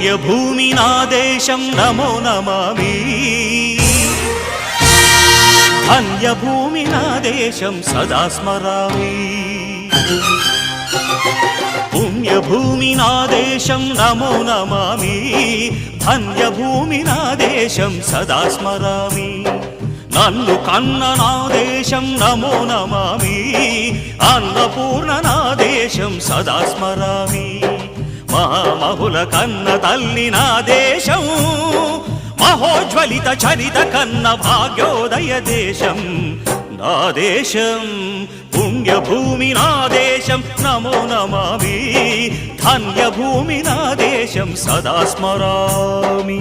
పుణ్యభూమి నా దేశం నమో నమామి ధన్యభూమి నా దేశం సదా స్మరామి పుణ్యభూమి నా దేశం నమో నమామి ధన్యభూమి నా దేశం సదా స్మరామి నన్ను కన్న నా దేశం నమో నమామి అన్నపూర్ణ నా దేశం సదా స్మరామి మహామహుల కన్న తల్లి నా దేశం మహోజ్వలిత చరిత కన్న భాగ్యోదయ దేశం నా దేశం పుణ్యభూమి నా దేశం నమో నమామి ధన్యభూమి నా దేశం సదా స్మరామి